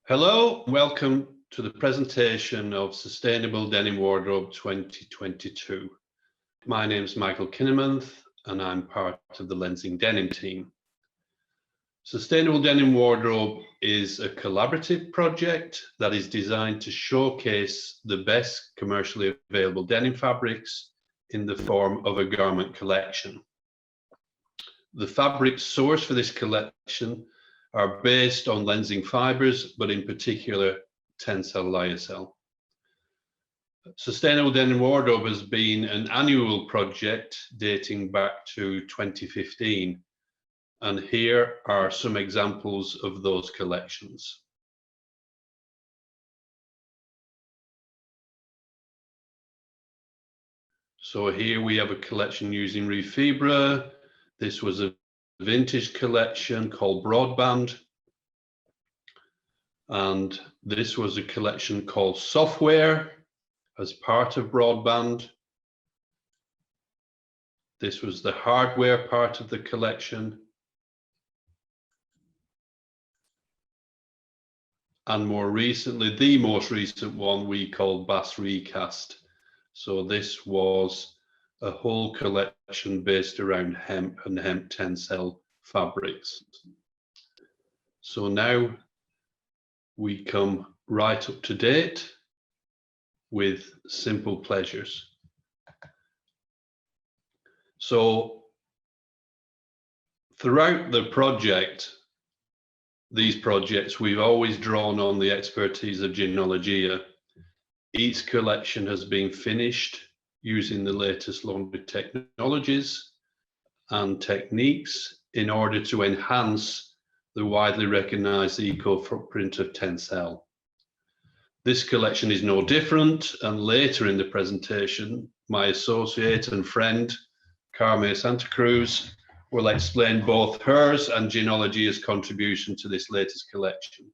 Hello, welcome to the presentation of Sustainable Denim Wardrobe 2022. My name is Michael Kininmonth and I'm part of the Lensing Denim team. Sustainable Denim Wardrobe is a collaborative project that is designed to showcase the best commercially available denim fabrics in the form of a garment collection. The fabrics sourced for this collection are based on Lensing fibers, but in particular, TENCEL lyocell. Sustainable Denim Wardrobe has been an annual project dating back to 2015. And here are some examples of those collections. So here we have a collection using Refibre. This was a vintage collection called Broadband. And this was a collection called Software as part of Broadband. This was the hardware part of the collection. And more recently, the most recent one we called Bass Recast. So this was a whole collection based around hemp and hemp tencel fabrics. So now we come right up to date with Simple Pleasures. So throughout the project, these projects, we've always drawn on the expertise of Jeanologia. Each collection has been finished using the latest laundry technologies and techniques in order to enhance the widely recognized eco-footprint of Tencel. This collection is no different, and later in the presentation, my associate and friend, Carme Santacruz, will explain both hers and Jeanologia's contribution to this latest collection.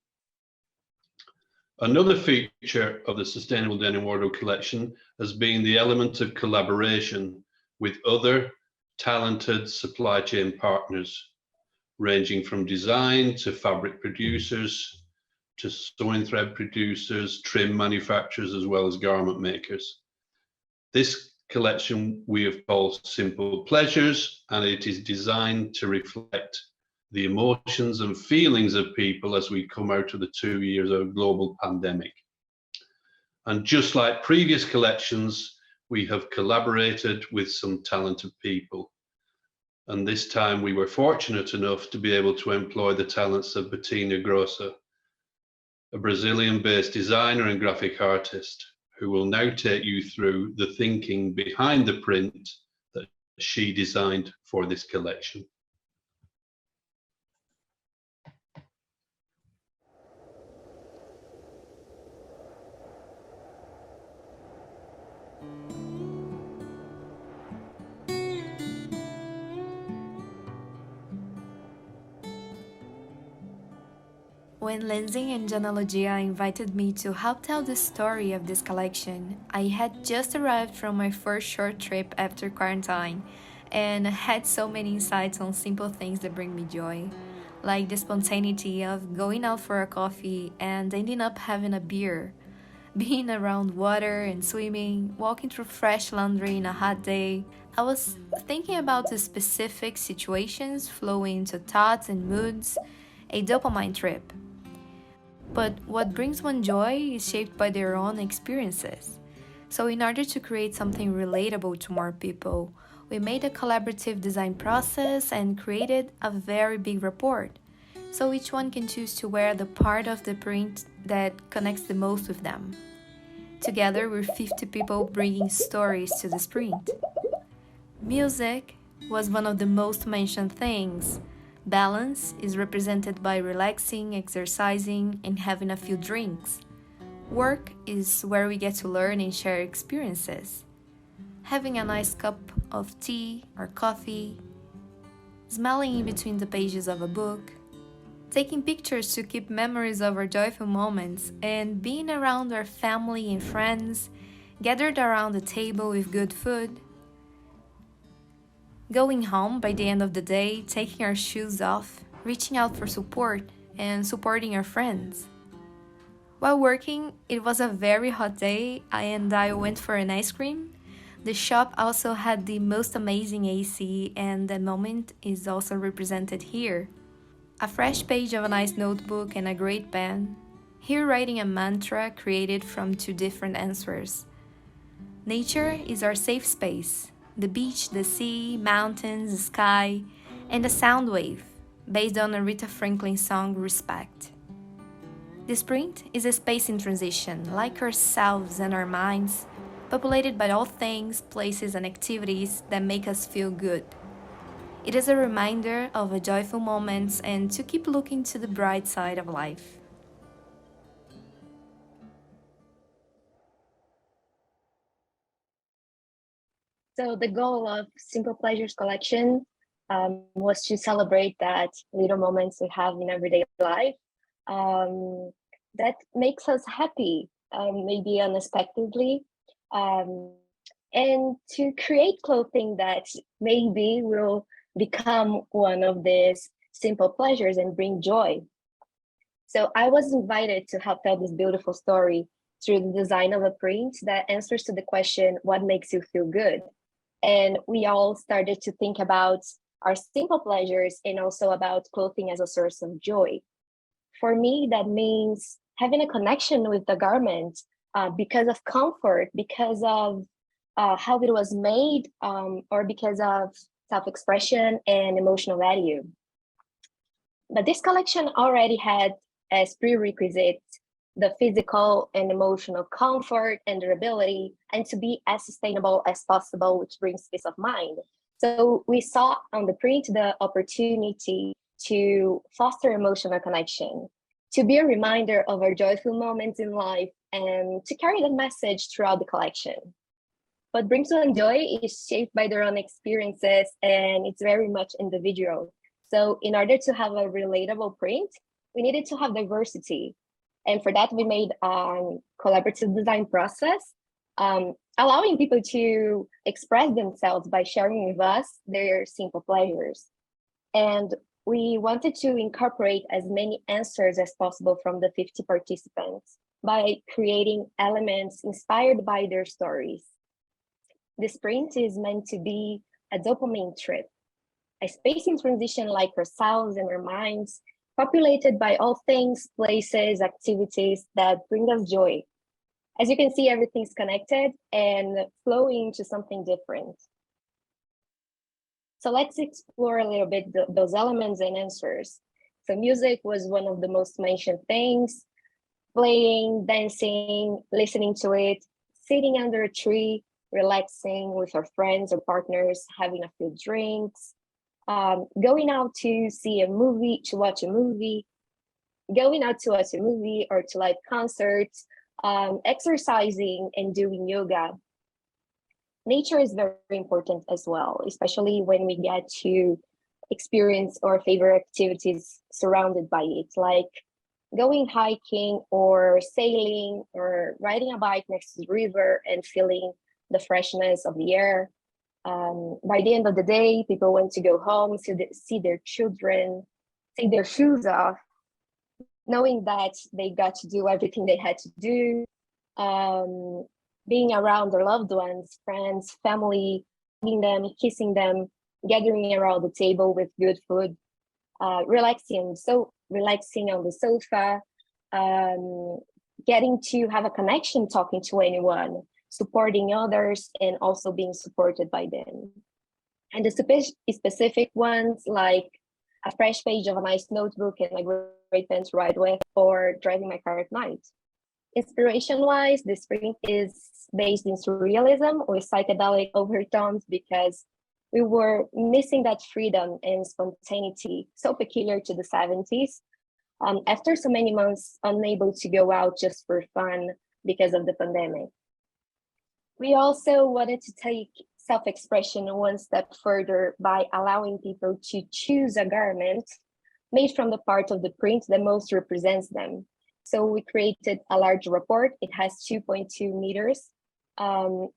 Another feature of the Sustainable Denim Wardrobe collection has been the element of collaboration with other talented supply chain partners, ranging from design to fabric producers, to sewing thread producers, trim manufacturers, as well as garment makers. This collection we have called Simple Pleasures, and it is designed to reflect the emotions and feelings of people as we come out of the 2 years of global pandemic. And just like previous collections, we have collaborated with some talented people. And this time we were fortunate enough to be able to employ the talents of Betina Grosser, a Brazilian-based designer and graphic artist, who will now take you through the thinking behind the print that she designed for this collection. When Lensing and Jeanologia invited me to help tell the story of this collection, I had just arrived from my first short trip after quarantine and had so many insights on simple things that bring me joy, like the spontaneity of going out for a coffee and ending up having a beer, being around water and swimming, walking through fresh laundry in a hot day. I was thinking about the specific situations flowing into thoughts and moods, a dopamine trip. But what brings one joy is shaped by their own experiences. So in order to create something relatable to more people, we made a collaborative design process and created a very big report. So each one can choose to wear the part of the print that connects the most with them. Together, we're 50 people bringing stories to this print. Music was one of the most mentioned things. Balance is represented by relaxing, exercising, and having a few drinks. Work is where we get to learn and share experiences. Having a nice cup of tea or coffee, smelling in between the pages of a book, taking pictures to keep memories of our joyful moments, and being around our family and friends, gathered around the table with good food. Going home by the end of the day, taking our shoes off, reaching out for support, and supporting our friends. While working, it was a very hot day and I went for an ice cream. The shop also had the most amazing AC, and the moment is also represented here. A fresh page of a nice notebook and a great pen. Here, writing a mantra created from two different answers. Nature is our safe space. The beach, the sea, mountains, the sky, and the sound wave, based on a Rita Franklin song, Respect. This print is a space in transition, like ourselves and our minds, populated by all things, places, and activities that make us feel good. It is a reminder of a joyful moments and to keep looking to the bright side of life. So the goal of Simple Pleasures collection was to celebrate that little moments we have in everyday life that makes us happy, maybe unexpectedly, um, and to create clothing that maybe will become one of these simple pleasures and bring joy. So I was invited to help tell this beautiful story through the design of a print that answers to the question, what makes you feel good? And we all started to think about our simple pleasures and also about clothing as a source of joy. For me, that means having a connection with the garment because of comfort, because of how it was made, or because of self-expression and emotional value. But this collection already had as prerequisites the physical and emotional comfort and durability, and to be as sustainable as possible, which brings peace of mind. So we saw on the print the opportunity to foster emotional connection, to be a reminder of our joyful moments in life, and to carry the message throughout the collection. What brings one joy is shaped by their own experiences, and it's very much individual. So in order to have a relatable print, we needed to have diversity. And for that, we made a collaborative design process, allowing people to express themselves by sharing with us their simple pleasures. And we wanted to incorporate as many answers as possible from the 50 participants by creating elements inspired by their stories. This print is meant to be a dopamine trip, a space in transition like ourselves and our minds, populated by all things, places, activities that bring us joy. As you can see, everything's connected and flowing to something different. So let's explore a little bit those elements and answers. So music was one of the most mentioned things, playing, dancing, listening to it, sitting under a tree, relaxing with our friends or partners, having a few drinks, going out to see a movie, to watch a movie, going out to watch a movie or to live concerts, exercising and doing yoga. Nature is very important as well, especially when we get to experience our favorite activities surrounded by it, like going hiking or sailing or riding a bike next to the river and feeling the freshness of the air. By the end of the day, people want to go home, see their children, take their shoes off, knowing that they got to do everything they had to do, being around their loved ones, friends, family, hugging them, kissing them, gathering around the table with good food, relaxing on the sofa, getting to have a connection, talking to anyone, supporting others, and also being supported by them. And the specific ones, like a fresh page of a nice notebook and a great pen to write with, or driving my car at night. Inspiration-wise, this print is based in surrealism with psychedelic overtones because we were missing that freedom and spontaneity so peculiar to the 70s. After so many months unable to go out just for fun because of the pandemic. We also wanted to take self-expression one step further by allowing people to choose a garment made from the part of the print that most represents them. So we created a large report. It has 2.2 meters,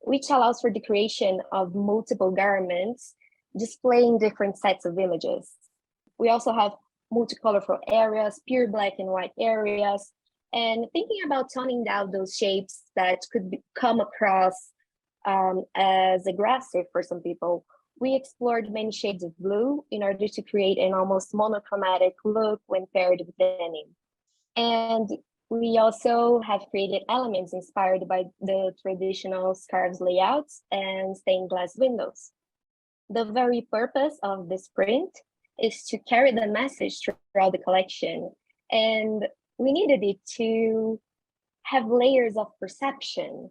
which allows for the creation of multiple garments displaying different sets of images. We also have multicolorful areas, pure black and white areas, And thinking about toning down those shapes that could come across as aggressive for some people, we explored many shades of blue in order to create an almost monochromatic look when paired with denim. And we also have created elements inspired by the traditional scarves layouts and stained glass windows. The very purpose of this print is to carry the message throughout the collection. And we needed it to have layers of perception.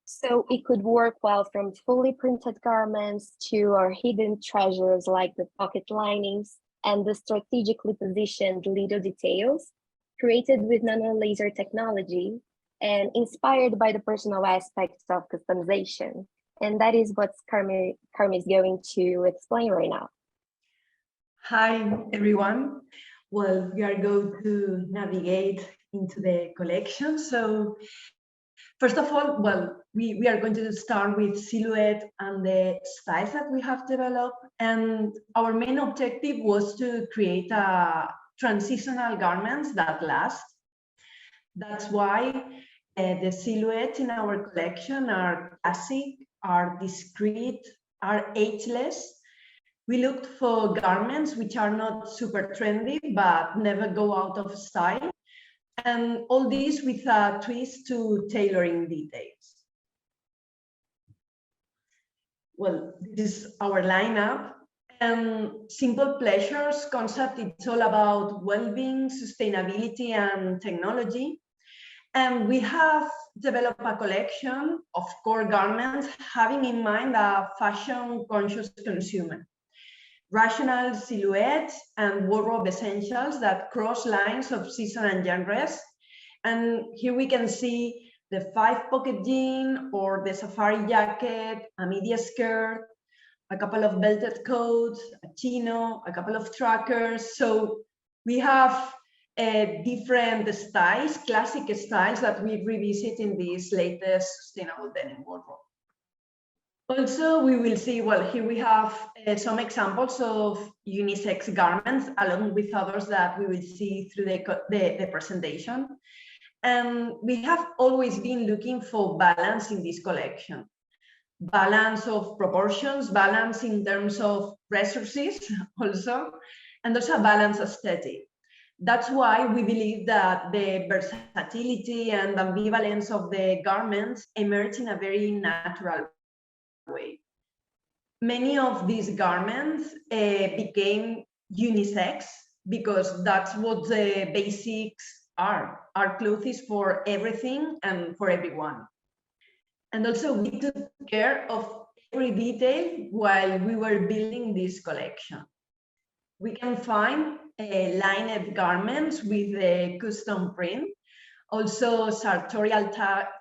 So it could work well from fully printed garments to our hidden treasures like the pocket linings and the strategically positioned little details created with nano-laser technology and inspired by the personal aspects of customization. And that is what Carme is going to explain right now. Hi, everyone. Well, we are going to navigate into the collection. So first of all, well, we are going to start with silhouette and the styles that we have developed. And our main objective was to create a transitional garments that last. That's why the silhouettes in our collection are classic, are discreet, are ageless. We looked for garments which are not super trendy, but never go out of style. And all this with a twist to tailoring details. Well, this is our lineup. Simple Pleasures concept, it's all about well-being, sustainability, and technology. And we have developed a collection of core garments having in mind a fashion-conscious consumer. Rational silhouettes and wardrobe essentials that cross lines of season and genres. And here we can see the 5-pocket jean or the safari jacket, a media skirt, a couple of belted coats, a chino, a couple of trackers. So we have different styles, classic styles that we revisit in this latest sustainable denim wardrobe. Also, we will see, well, here we have some examples of unisex garments, along with others that we will see through the presentation. And we have always been looking for balance in this collection. Balance of proportions, balance in terms of resources also, and also a balanced aesthetic. That's why we believe that the versatility and ambivalence of the garments emerge in a very natural way. Many of these garments became unisex because that's what the basics are. Our clothes is for everything and for everyone. And also we took care of every detail while we were building this collection. We can find lined garments with a custom print, also sartorial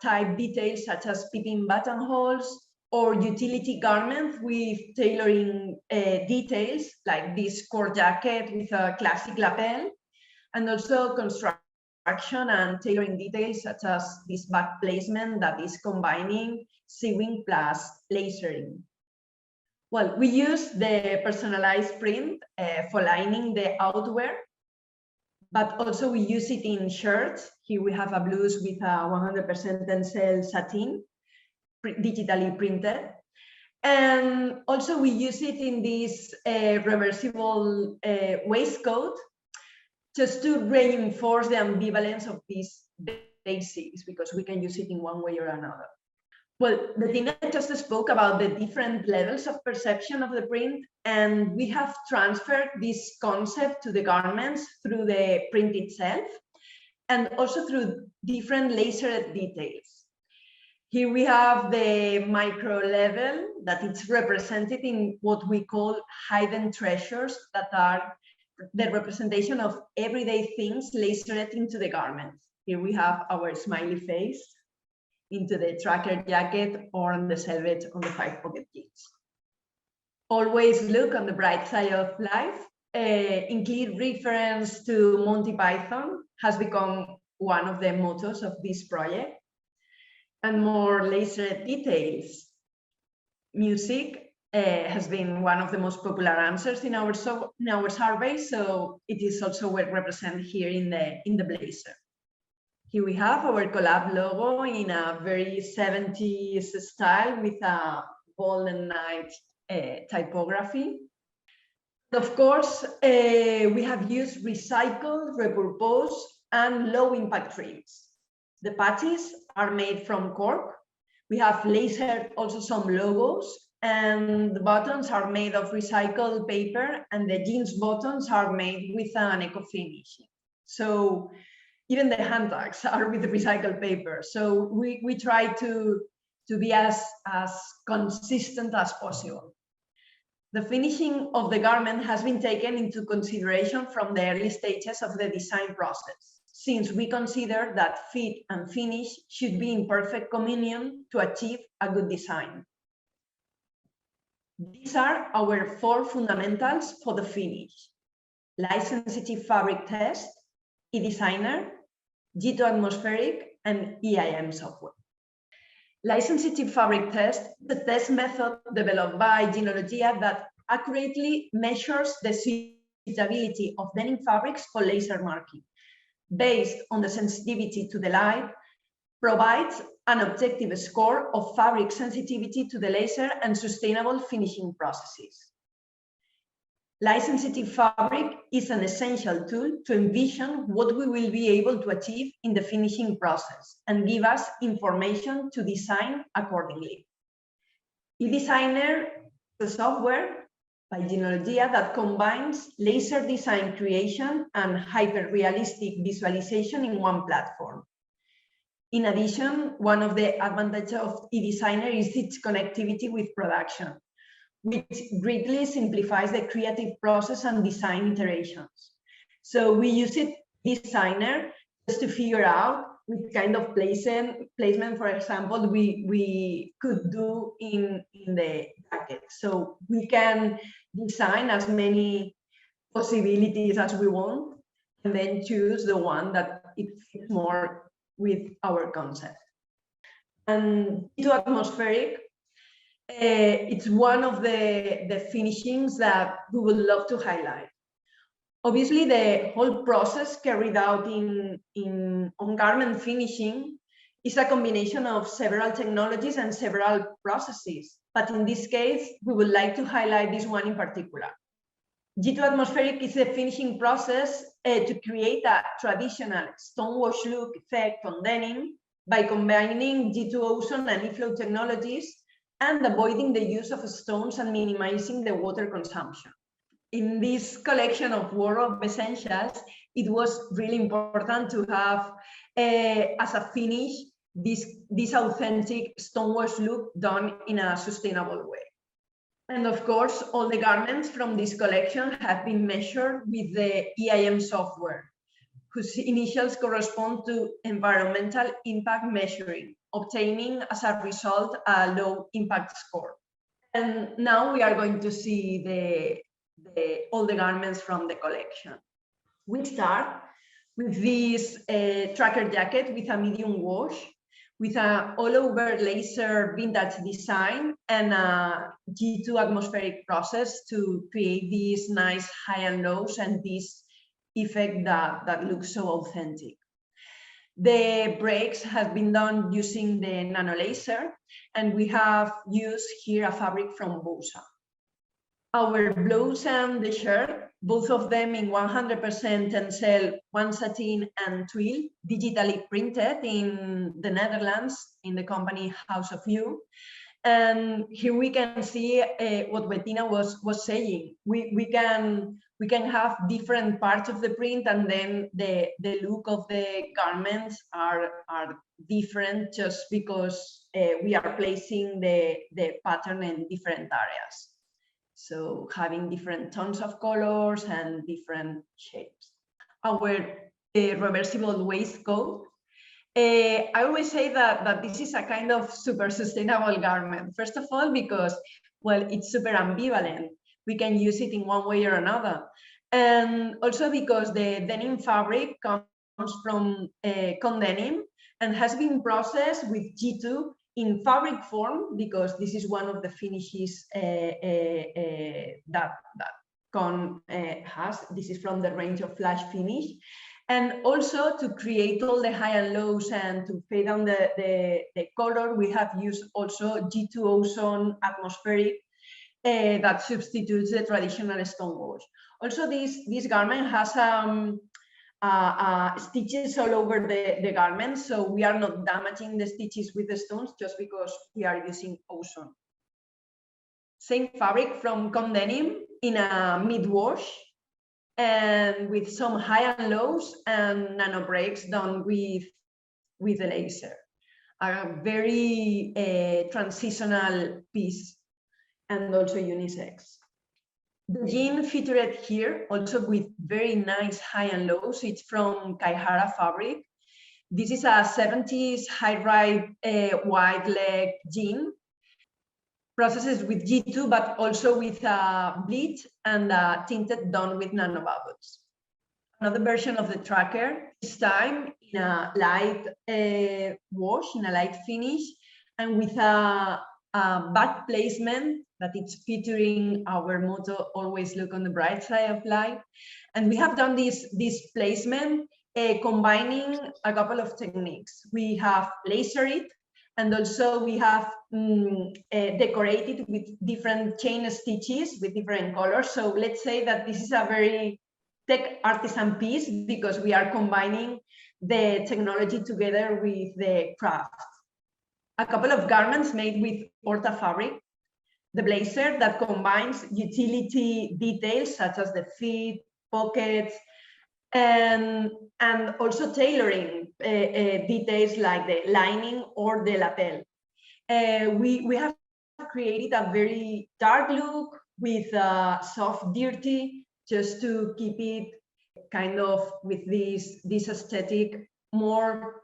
type details such as peeping buttonholes, or utility garments with tailoring details like this core jacket with a classic lapel, and also construction and tailoring details such as this back placement that is combining sewing plus lasering. Well, we use the personalized print for lining the outwear, but also we use it in shirts. Here we have a blouse with a 100% tencel satin, digitally printed. And also we use it in this reversible waistcoat just to reinforce the ambivalence of these basics, because we can use it in one way or another. Well, Betina just spoke about the different levels of perception of the print, and we have transferred this concept to the garments through the print itself, and also through different lasered details. Here we have the micro level that it's represented in what we call hidden treasures, that are the representation of everyday things lasered into the garments. Here we have our smiley face into the tracker jacket or on the selvage on the 5-pocket jeans. Always look on the bright side of life. Include reference to Monty Python has become one of the mottos of this project. And more lasered details. Music has been one of the most popular answers in our survey, so it is also well represented here in the blazer. Here we have our collab logo in a very 70s style with a gold and night typography. Of course, we have used recycled, repurposed, and low-impact trims. The patches are made from cork. We have lasered also some logos, and the buttons are made of recycled paper, and the jeans buttons are made with an eco finish. So even the hand tags are with recycled paper. So we try to be as consistent as possible. The finishing of the garment has been taken into consideration from the early stages of the design process, since we consider that fit and finish should be in perfect communion to achieve a good design. These are our 4 fundamentals for the finish: light-sensitive fabric test, eDesigner, G2 atmospheric, and EIM software. Light-sensitive fabric test, the test method developed by Jeanologia that accurately measures the suitability of denim fabrics for laser marking. Based on the sensitivity to the light, provides an objective score of fabric sensitivity to the laser and sustainable finishing processes. Light-sensitive fabric is an essential tool to envision what we will be able to achieve in the finishing process and give us information to design accordingly. eDesigner is a software by Jeanologia that combines laser design creation and hyper-realistic visualization in one platform. In addition, one of the advantages of eDesigner is its connectivity with production, which greatly simplifies the creative process and design iterations. So we use eDesigner just to figure out which kind of placement, for example, we could do in the jacket. So we can design as many possibilities as we want, and then choose the one that it fits more with our concept. And G2 atmospheric, it's one of the finishings that we would love to highlight. Obviously, the whole process carried out on garment finishing is a combination of several technologies and several processes. But in this case, we would like to highlight this one in particular. G2 atmospheric is a finishing process to create a traditional stonewash look effect on denim by combining G2 ozone and e-flow technologies and avoiding the use of stones and minimizing the water consumption. In this collection of wardrobe essentials, it was really important to have as a finish this authentic stonewash look done in a sustainable way. And of course, all the garments from this collection have been measured with the EIM software, whose initials correspond to environmental impact measuring, obtaining as a result a low impact score. And now we are going to see all the garments from the collection. We start with this tracker jacket with a medium wash, with an all-over laser vintage design and a G2 atmospheric process to create these nice high and lows and this effect that looks so authentic. The breaks have been done using the nano laser, and we have used here a fabric from Bosa. Our blouse and the shirt, both of them in 100% TENCEL one satin and twill, digitally printed in the Netherlands in the company House of You. And here we can see what Betina was saying. We can have different parts of the print, and then the look of the garments are different just because we are placing the pattern in different areas. So having different tones of colors and different shapes. Our reversible waistcoat. I always say that this is a kind of super sustainable garment. First of all, because, well, it's super ambivalent. We can use it in one way or another. And also because the denim fabric comes from con denim and has been processed with G2 in fabric form, because this is one of the finishes that con has. This is from the range of flash finish. And also to create all the high and lows and to fade down the color, we have used also G2 ozone atmospheric that substitutes the traditional stone wash. Also, this garment has stitches all over the garment, so we are not damaging the stitches with the stones just because we are using ozone. Same fabric from Com Denim in a mid-wash, and with some high and lows and nano breaks done with the laser. A very transitional piece and also unisex. The jean featured here also with very nice high and lows. It's from Kaihara fabric. This is a 70s high-rise wide leg jean. Processes with G2, but also with bleach and tinted done with nanobubbles. Another version of the tracker, this time in a light wash, in a light finish, and with a back placement that it's featuring our motto, always look on the bright side of life. And we have done this placement combining a couple of techniques. We have lasered it, and also we have decorated with different chain stitches with different colors. So let's say that this is a very tech artisan piece because we are combining the technology together with the craft. A couple of garments made with Orta fabric. The blazer that combines utility details such as the feet, pockets, and also tailoring details like the lining or the lapel. We have created a very dark look with soft dirty, just to keep it kind of with this aesthetic more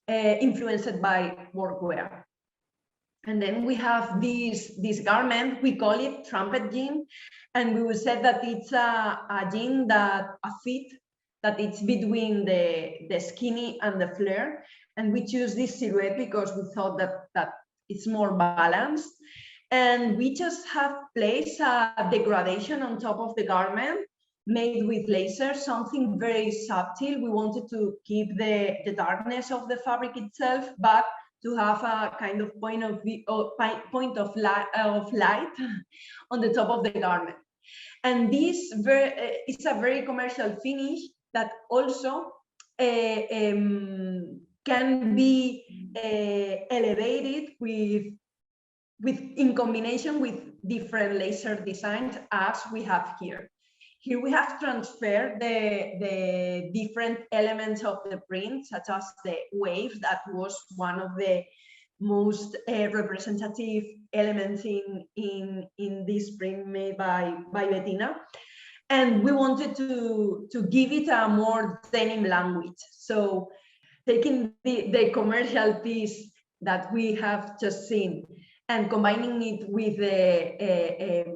influenced by workwear. And then we have this garment, we call it trumpet jean, and we will say that it's a jean that a fit that it's between the skinny and the flare, and we choose this silhouette because we thought that it's more balanced. And we just have placed a degradation on top of the garment made with laser, something very subtle. We wanted to keep the darkness of the fabric itself, but to have a kind of point of light on the top of the garment. And this it's a very commercial finish that also can be elevated in combination with different laser designs as we have here. Here we have transferred the different elements of the print, such as the wave that was one of the most representative elements in this print made by Betina. And we wanted to give it a more denim language. So taking the commercial piece that we have just seen and combining it with the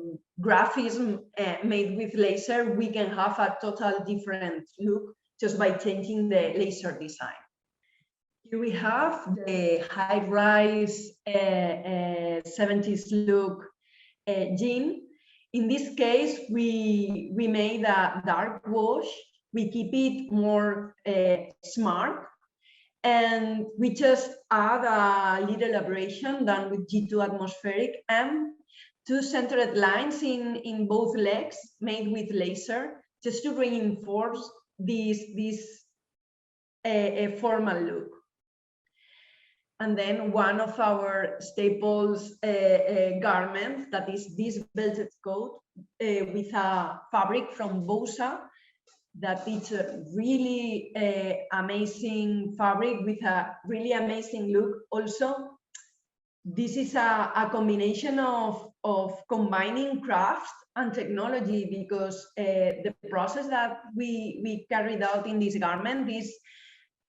graphism made with laser, we can have a total different look just by changing the laser design. Here we have the high-rise 70s look jean. In this case, we made a dark wash. We keep it more smart, and we just add a little aberration done with G2 atmospheric and two centered lines in both legs made with laser, just to reinforce this formal look. And then one of our staples garments, that is this belted coat with a fabric from Bosa, that it's a really amazing fabric with a really amazing look. Also, this is a combination of combining craft and technology, because the process that we carried out in this garment is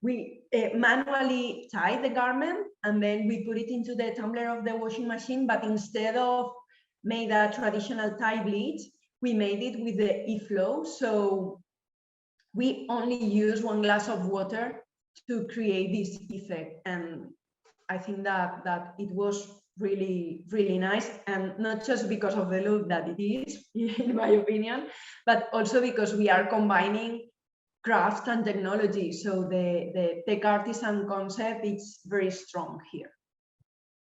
we manually tie the garment and then we put it into the tumbler of the washing machine, but instead of made a traditional tie bleach, we made it with the e-flow. So we only use 1 glass of water to create this effect. And I think that it was really, really nice, and not just because of the look that it is, in my opinion, but also because we are combining craft and technology. So the tech artisan concept is very strong here.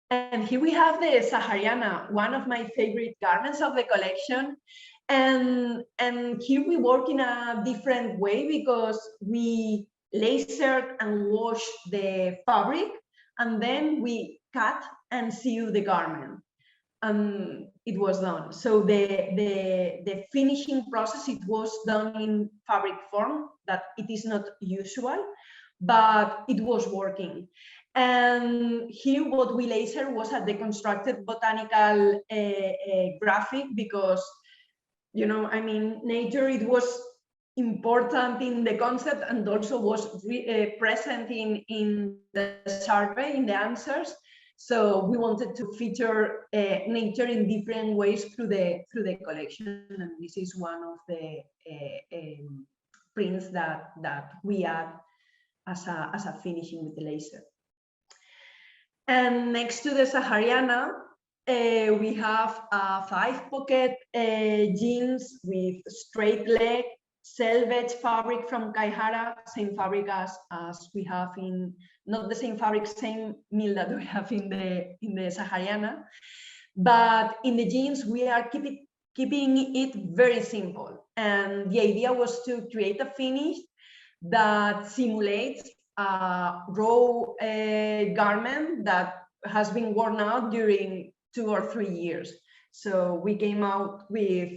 And here we have the Sahariana, one of my favorite garments of the collection. And here we work in a different way because we lasered and washed the fabric, and then we cut and sew the garment. And it was done. So the finishing process, it was done in fabric form, that it is not usual, but it was working. And here what we laser was a deconstructed botanical graphic, because, you know, I mean, nature, it was important in the concept and also was present in the survey, in the answers. So we wanted to feature nature in different ways through the collection, and this is one of the prints that we add as a finishing with the laser. And next to the Sahariana, we have a 5-pocket jeans with straight leg, selvage fabric from Kaihara, same fabric as we have in, not the same fabric, same mill that we have in the Sahariana. But in the jeans, we are keeping it very simple. And the idea was to create a finish that simulates a raw garment that has been worn out during 2 or 3 years. So we came out with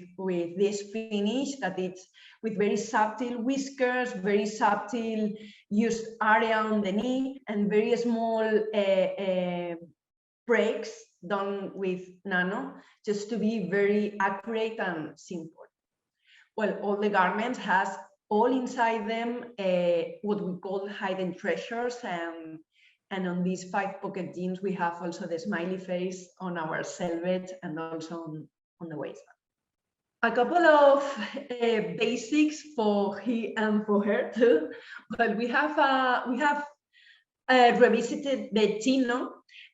this finish that it's with very subtle whiskers, very subtle used area on the knee, and very small breaks done with nano, just to be very accurate and simple. Well, all the garments has all inside them what we call hidden treasures, and on these 5-pocket jeans we have also the smiley face on our selvage and also on the waist. A couple of basics for he and for her too, but we have revisited the chino.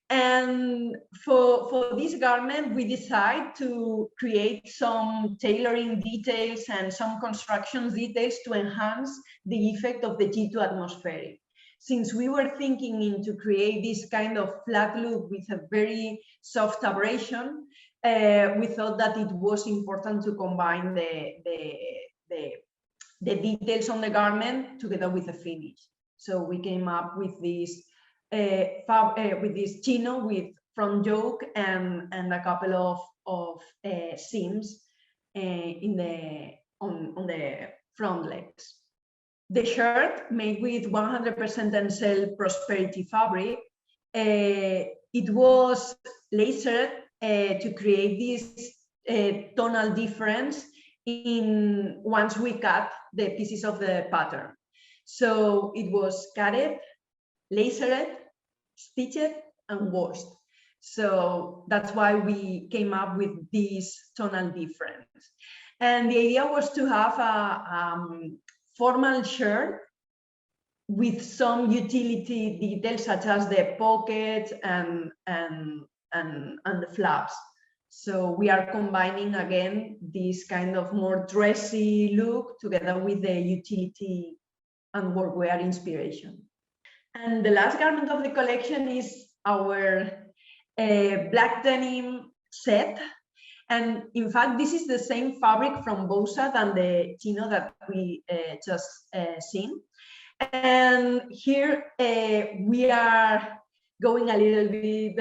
And for this garment, we decided to create some tailoring details and some construction details to enhance the effect of the G2 atmospheric. Since we were thinking into create this kind of flat look with a very soft abrasion, we thought that it was important to combine the details on the garment together with the finish. So we came up with this chino with front yoke and a couple of seams on the front legs. The shirt, made with 100% TENCEL Prosperity fabric, it was lasered to create this tonal difference once we cut the pieces of the pattern. So it was cutted, lasered, stitched, and washed. So that's why we came up with this tonal difference. And the idea was to have a formal shirt with some utility details, such as the pockets and the flaps. So we are combining again this kind of more dressy look together with the utility and workwear inspiration. And the last garment of the collection is our black denim set. And in fact, this is the same fabric from Bosa than the chino that we just seen. And here we are going a little bit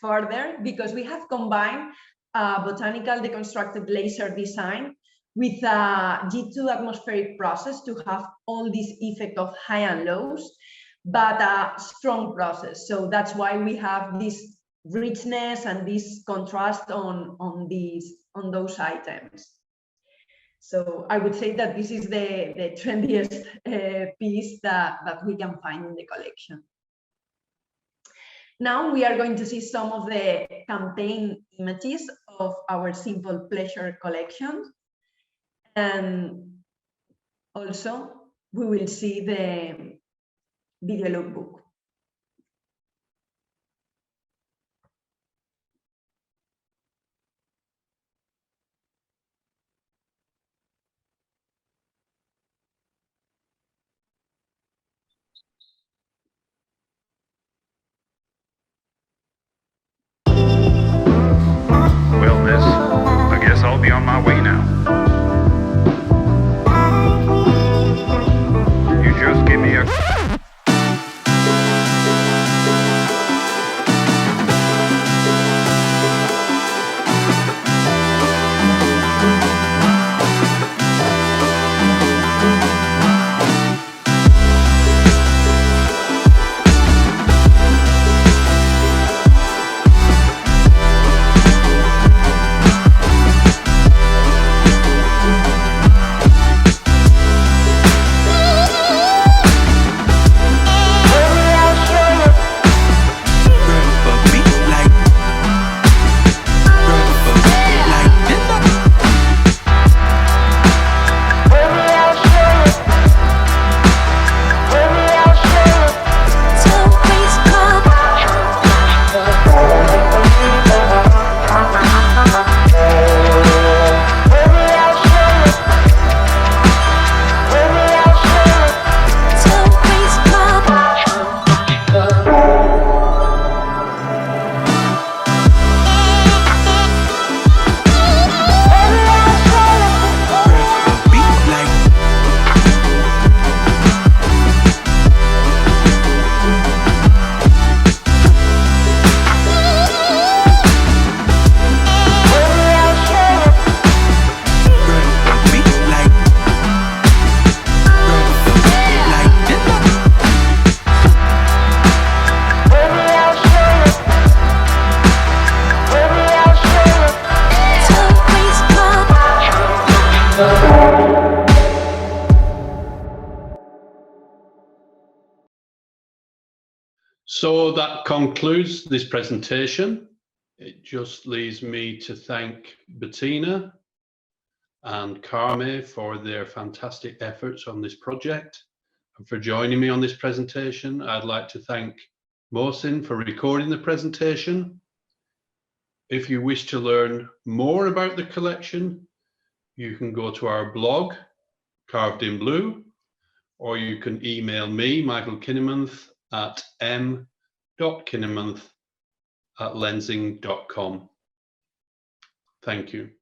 further, because we have combined a botanical deconstructed laser design with a G2 atmospheric process to have all this effect of high and lows, but a strong process. So that's why we have this richness and this contrast on those items. So I would say that this is the trendiest piece that we can find in the collection. Now we are going to see some of the campaign images of our Simple Pleasure collection. And also we will see the video lookbook. Just give me a So that concludes this presentation. It just leaves me to thank Betina and Carme for their fantastic efforts on this project and for joining me on this presentation. I'd like to thank Mohsin for recording the presentation. If you wish to learn more about the collection, you can go to our blog, Carved in Blue, or you can email me, Michael Kininmonth, at m.kininmonth@lensing.com. Thank you.